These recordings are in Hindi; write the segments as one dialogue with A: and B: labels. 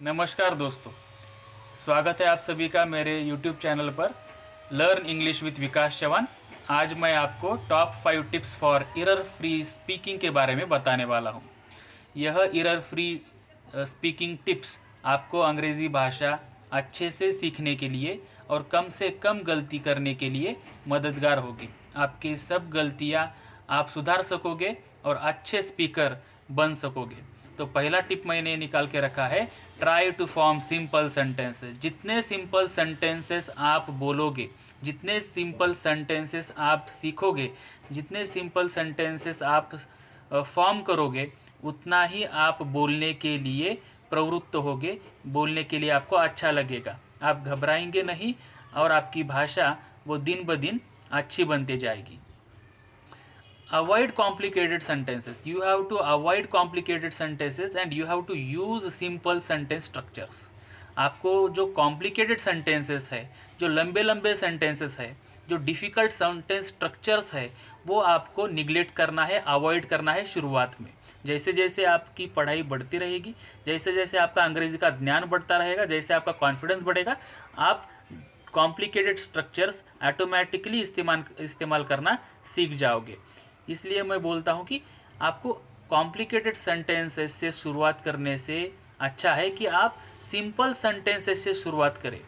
A: नमस्कार दोस्तों, स्वागत है आप सभी का मेरे YouTube चैनल पर लर्न इंग्लिश विद विकास चौहान। आज मैं आपको top 5 tips for error free speaking के बारे में बताने वाला हूँ। यह एरर फ्री स्पीकिंग टिप्स आपको अंग्रेज़ी भाषा अच्छे से सीखने के लिए और कम से कम गलती करने के लिए मददगार होगी। आपकी सब गलतियाँ आप सुधार सकोगे और अच्छे स्पीकर बन सकोगे। तो पहला टिप मैंने निकाल के रखा है, try to form simple sentences. जितने सिंपल सेंटेंसेस आप बोलोगे, जितने सिंपल सेंटेंसेस आप सीखोगे, जितने सिंपल सेंटेंसेस आप फॉर्म करोगे, उतना ही आप बोलने के लिए प्रवृत्त होगे, बोलने के लिए आपको अच्छा लगेगा। आप घबराएंगे नहीं और आपकी भाषा वो दिन ब दिन अच्छी बनती जाएगी। Avoid complicated sentences. You have to avoid complicated sentences and you have to use simple sentence structures. आपको जो complicated sentences है, जो लंबे लंबे sentences है, जो difficult sentence structures है, वो आपको निगलेक्ट करना है, अवॉइड करना है शुरुआत में। जैसे जैसे आपकी पढ़ाई बढ़ती रहेगी, जैसे जैसे आपका अंग्रेजी का ज्ञान बढ़ता रहेगा, जैसे आपका कॉन्फिडेंस बढ़ेगा, आप कॉम्प्लिकेटेड स्ट्रक्चर्स ऑटोमेटिकली इस्तेमाल करना सीख जाओगे। इसलिए मैं बोलता हूँ कि आपको कॉम्प्लिकेटेड सेंटेंसेस से शुरुआत करने से अच्छा है कि आप सिंपल सेंटेंसेस से शुरुआत करें।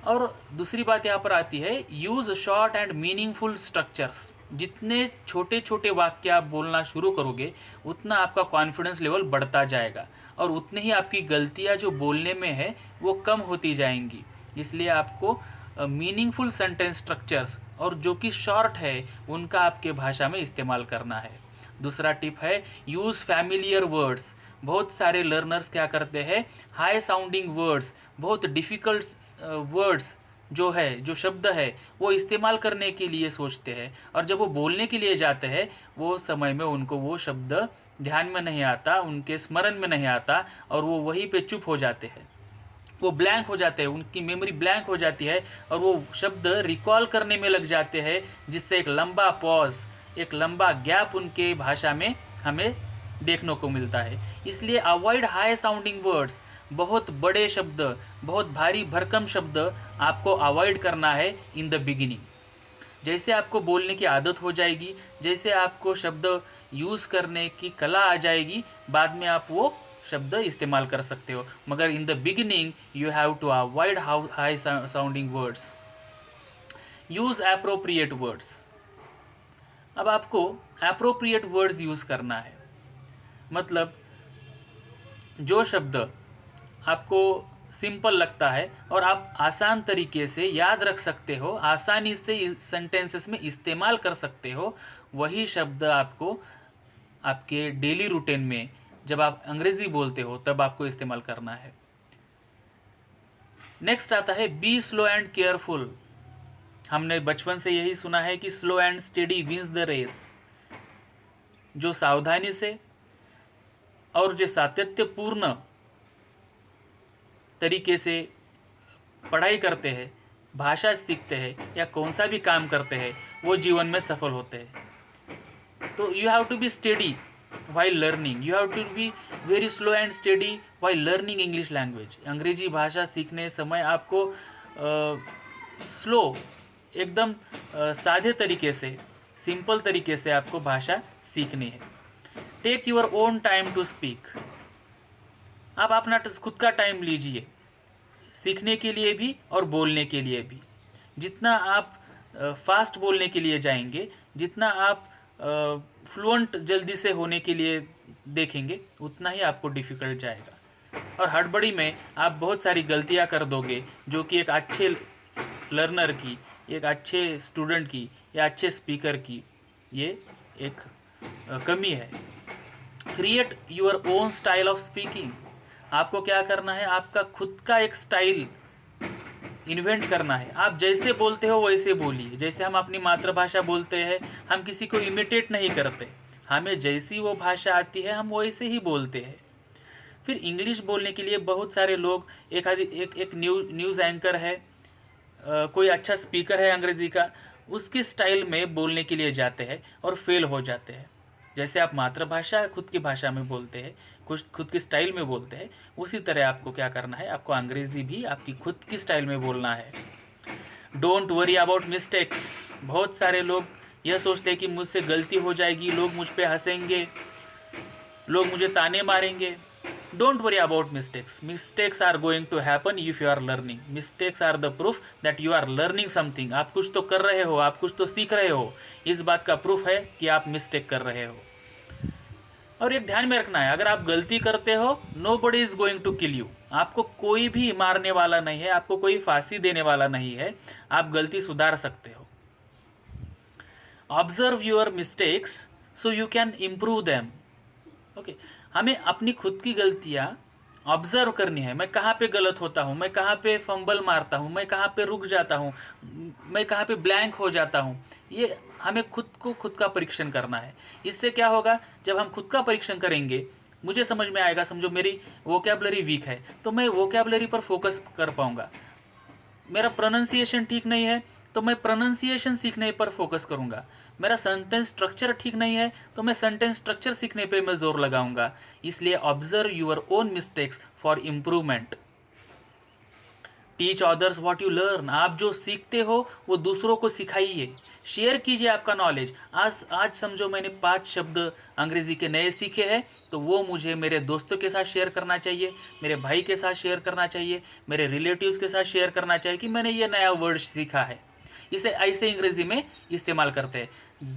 A: और दूसरी बात यहाँ पर आती है, use short and meaningful structures. जितने छोटे छोटे वाक्य आप बोलना शुरू करोगे, उतना आपका कॉन्फिडेंस लेवल बढ़ता जाएगा और उतनी ही आपकी गलतियाँ जो बोलने में है वो कम होती जाएंगी। इसलिए आपको मीनिंगफुल सेंटेंस स्ट्रक्चर्स और जो कि शॉर्ट है उनका आपके भाषा में इस्तेमाल करना है। दूसरा टिप है, यूज़ फैमिलियर वर्ड्स। बहुत सारे लर्नर्स क्या करते हैं, हाई साउंडिंग वर्ड्स, बहुत डिफ़िकल्ट वर्ड्स जो शब्द है वो इस्तेमाल करने के लिए सोचते हैं और जब वो बोलने के लिए जाते हैं वो समय में उनको वो शब्द ध्यान में नहीं आता, उनके स्मरण में नहीं आता और वो वहीं पे चुप हो जाते हैं, वो ब्लैंक हो जाते हैं, उनकी मेमोरी ब्लैंक हो जाती है और वो शब्द रिकॉल करने में लग जाते हैं, जिससे एक लंबा पॉज, एक लंबा गैप उनके भाषा में हमें देखने को मिलता है। इसलिए अवॉइड हाई साउंडिंग वर्ड्स। बहुत बड़े शब्द, बहुत भारी भरकम शब्द आपको अवॉइड करना है इन द बिगिनिंग। जैसे आपको बोलने की आदत हो जाएगी, जैसे आपको शब्द यूज़ करने की कला आ जाएगी, बाद में आप वो शब्द इस्तेमाल कर सकते हो, मगर in the beginning you have to avoid high sounding words. Use appropriate words. अब आपको एप्रोप्रिएट वर्ड्स यूज़ करना है, मतलब जो शब्द आपको सिंपल लगता है और आप आसान तरीके से याद रख सकते हो, आसानी से सेंटेंसेस में इस्तेमाल कर सकते हो, वही शब्द आपको आपके डेली रूटीन में जब आप अंग्रेज़ी बोलते हो तब आपको इस्तेमाल करना है। नेक्स्ट आता है, बी स्लो एंड केयरफुल। हमने बचपन से यही सुना है कि slow and steady wins the race. जो सावधानी से और जो सातत्यपूर्ण तरीके से पढ़ाई करते हैं, भाषा सीखते हैं या कौन सा भी काम करते हैं, वो जीवन में सफल होते हैं। तो you have to be steady while learning, you have to be very slow and steady while learning English language। अंग्रेजी भाषा सीखने समय आपको स्लो, एकदम सादे तरीके से, सिंपल तरीके से आपको भाषा सीखनी है। Take your own time to speak. आप अपना खुद का टाइम लीजिए, सीखने के लिए भी और बोलने के लिए भी। जितना आप फास्ट बोलने के लिए जाएंगे, जितना आप फ्लुएंट जल्दी से होने के लिए देखेंगे, उतना ही आपको डिफ़िकल्ट जाएगा और हड़बड़ी में आप बहुत सारी गलतियां कर दोगे, जो कि एक अच्छे लर्नर की, एक अच्छे स्टूडेंट की या अच्छे स्पीकर की ये एक कमी है। Create your own style of speaking. आपको क्या करना है, आपका खुद का एक स्टाइल इन्वेंट करना है। आप जैसे बोलते हो वैसे बोलिए। जैसे हम अपनी मातृभाषा बोलते हैं, हम किसी को इमिटेट नहीं करते, हमें जैसी वो भाषा आती है हम वैसे ही बोलते हैं। फिर इंग्लिश बोलने के लिए बहुत सारे लोग, एक न्यूज़ एंकर है, कोई अच्छा स्पीकर है अंग्रेज़ी का, उसके स्टाइल में बोलने के लिए जाते हैं और फेल हो जाते हैं। जैसे आप मातृभाषा खुद की भाषा में बोलते हैं, कुछ खुद की स्टाइल में बोलते हैं, उसी तरह आपको क्या करना है, आपको अंग्रेज़ी भी आपकी खुद की स्टाइल में बोलना है। Don't worry about mistakes. बहुत सारे लोग यह सोचते हैं कि मुझसे गलती हो जाएगी, लोग मुझ पे हंसेंगे, लोग मुझे ताने मारेंगे। Don't worry about mistakes. Mistakes are going to happen if you are learning. Mistakes are the proof that you are learning something. आप कुछ तो कर रहे हो, आप कुछ तो सीख रहे हो। इस बात का प्रूफ है कि आप मिस्टेक कर रहे हो। और एक ध्यान में रखना है, अगर आप गलती करते हो, nobody is going to kill you. आपको कोई भी मारने वाला नहीं है, आपको कोई फांसी देने वाला नहीं है। आप गलती सुधार सकते हो। Observe your mistakes so you can improve them. Okay, हमें अपनी खुद की गलतियाँ ऑब्जर्व करनी है। मैं कहाँ पे गलत होता हूँ, मैं कहाँ पे फंबल मारता हूँ, मैं कहाँ पे रुक जाता हूँ, मैं कहाँ पे ब्लैंक हो जाता हूँ। ये हमें खुद का परीक्षण करना है। इससे क्या होगा, जब हम खुद का परीक्षण करेंगे, मुझे समझ में आएगा, समझो मेरी वोकैबुलरी वीक है तो मैं वोकैबुलरी पर फोकस कर पाऊँगा। मेरा प्रोनाउंसिएशन ठीक नहीं है तो मैं प्रोनाउंसिएशन सीखने पर फोकस करूँगा। मेरा सेंटेंस स्ट्रक्चर ठीक नहीं है तो मैं सेंटेंस स्ट्रक्चर सीखने पे मैं जोर लगाऊंगा। इसलिए observe your own mistakes for improvement. Teach others what you learn. आप जो सीखते हो वो दूसरों को सिखाइए, शेयर कीजिए आपका नॉलेज। आज समझो मैंने 5 शब्द अंग्रेज़ी के नए सीखे हैं तो वो मुझे मेरे दोस्तों के साथ शेयर करना चाहिए, मेरे भाई के साथ शेयर करना चाहिए, मेरे रिलेटिव्स के साथ शेयर करना चाहिए कि मैंने ये नया वर्ड सीखा है। इसे ऐसे अंग्रेज़ी में इस्तेमाल करते हैं।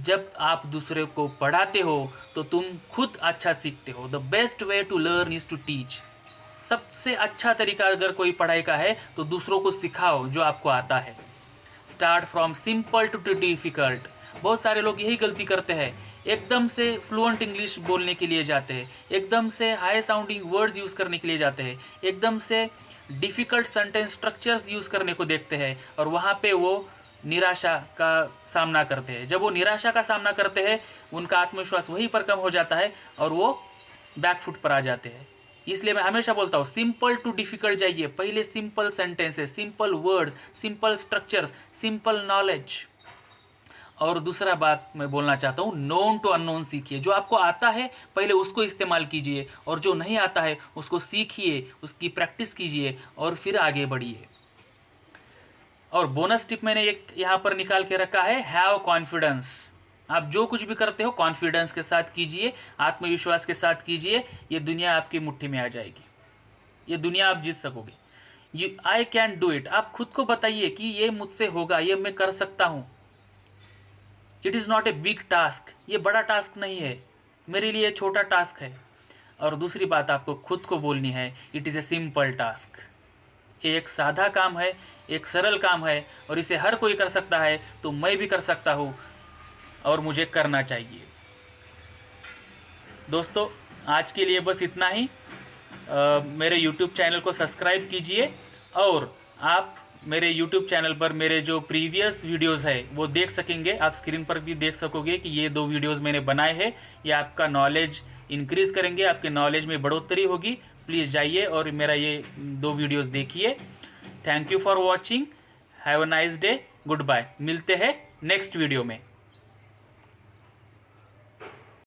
A: जब आप दूसरे को पढ़ाते हो तो तुम खुद अच्छा सीखते हो। The best way to learn is to teach. सबसे अच्छा तरीका अगर कोई पढ़ाई का है तो दूसरों को सिखाओ जो आपको आता है। Start from simple too difficult. बहुत सारे लोग यही गलती करते हैं, एकदम से फ्लुएंट इंग्लिश बोलने के लिए जाते हैं, एकदम से हाई साउंडिंग वर्ड्स यूज़ करने के लिए जाते हैं, एकदम से डिफ़िकल्ट सेंटेंस स्ट्रक्चर्स यूज़ करने को देखते हैं और वहाँ पे वो निराशा का सामना करते हैं। जब वो निराशा का सामना करते हैं, उनका आत्मविश्वास वहीं पर कम हो जाता है और वो बैकफुट पर आ जाते हैं। इसलिए मैं हमेशा बोलता हूँ, सिंपल टू डिफ़िकल्ट जाइए। पहले simple sentences, simple words, simple structures, simple knowledge. और दूसरा बात मैं बोलना चाहता हूँ, नोन टू अननोन सीखिए। जो आपको आता है पहले उसको इस्तेमाल कीजिए और जो नहीं आता है उसको सीखिए, उसकी प्रैक्टिस कीजिए और फिर आगे बढ़िए। और बोनस टिप मैंने एक यहाँ पर निकाल के रखा है, हैव कॉन्फिडेंस। आप जो कुछ भी करते हो कॉन्फिडेंस के साथ कीजिए, आत्मविश्वास के साथ कीजिए। ये दुनिया आपकी मुट्ठी में आ जाएगी, ये दुनिया आप जीत सकोगे। I can do it. आप खुद को बताइए कि ये मुझसे होगा, ये मैं कर सकता हूँ। It is not a big task. ये बड़ा टास्क नहीं है, मेरे लिए छोटा टास्क है। और दूसरी बात आपको खुद को बोलनी है, it is a simple task. एक सादा काम है, एक सरल काम है और इसे हर कोई कर सकता है, तो मैं भी कर सकता हूँ और मुझे करना चाहिए। दोस्तों, आज के लिए बस इतना ही। मेरे YouTube चैनल को सब्सक्राइब कीजिए और आप मेरे YouTube चैनल पर मेरे जो प्रीवियस वीडियोस है वो देख सकेंगे। आप स्क्रीन पर भी देख सकोगे कि ये 2 वीडियोस मैंने बनाए हैं। ये आपका नॉलेज इंक्रीज़ करेंगे, आपके नॉलेज में बढ़ोतरी होगी। प्लीज़ जाइए और मेरा ये 2 वीडियोस देखिए। Thank you for watching. Have a nice day. Good bye. मिलते हैं नेक्स्ट वीडियो में।